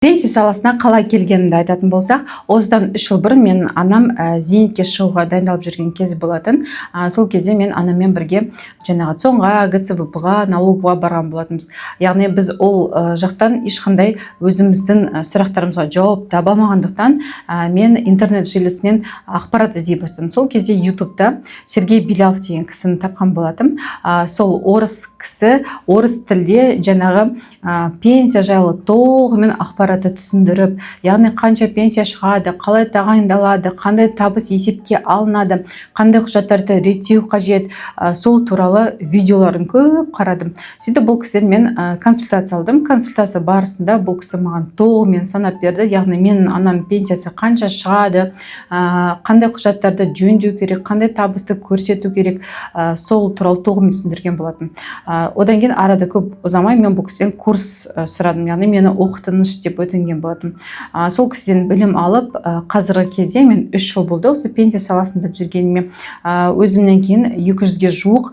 Пенсия саласына қалай келгенімді айтатын болсақ, осыдан 3 жыл бұрын мен анам зейнетке шығуға дайындалып жүрген кез болатын. Сол кезде мен анаммен бірге жаңағы ЦОНға, ГЦВП-ға, налоговға барған болатынбыз. Яғни біз ол жақтан ешқандай өзіміздің сұрақтарымызға жауап таба алмағандықтан мен интернет желісінен ақпарат іздей бастадым. Сол кезде ютубта Сергей Белялов деген кісіні тапқан болатым. Сол орыс кісі орыс тілде жаңағы пенсия жайлы толығымен ақпарат түсіндіріп, яғни қанша пенсия шығады, қалай тағайындалады, қандай табыс есепке алынады, қандай құжаттарды реттеу қажет, сол туралы видеоларын көп қарадым. Сөйтіп бұл кісіден мен консультация алдым. Консультация барысында бұл кісі маған толығымен санап берді. Яғни менің анам пенсиясы қанша шығады, қандай құжаттарды жөндеу керек, қандай табысты көрсету керек, сол туралы толығымен түсіндірген болатын. Одан кейін арада көп ұзамай мен бұл кісіден курс сұрадым, яғни мені оқытыңыз деп өтінген болатын. Сол кісіден білім алып, қазіргі кезде мен 3 жыл болды осы пенсия саласында жүргеніме. Өзімнен кейін 200-ге жуық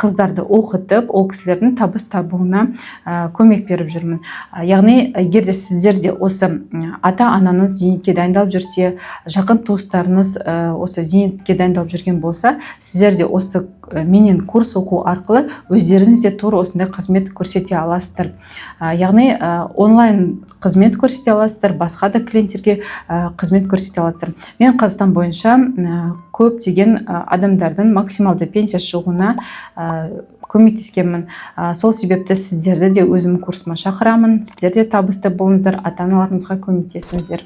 қыздарды оқытып, ол кісілердің табыс табуына көмек беріп жүрмін. Яғни, егер де сіздер де осы ата-анаңыз зейнетке дайындалып жүрсе, жақын туыстарыңыз осы зейнетке дайындалып жүрген болса, сіздер де осы менен курс оқу арқылы өздеріңіз де тура осындай қызмет көрсете аласыздар. Яғни онлайн қызмет көрсете аласыздар, басқа да клиенттерге қызмет көрсете аласыздар. Мен Қазақстан бойынша көптеген адамдардың максималды пенсия шығуына көмектескенмін. Сол себепті сіздерді де өзім курсыма шақырамын. Сіздер де табысты болыңыздар, ата-аналарыңызға көмектесіңіздер.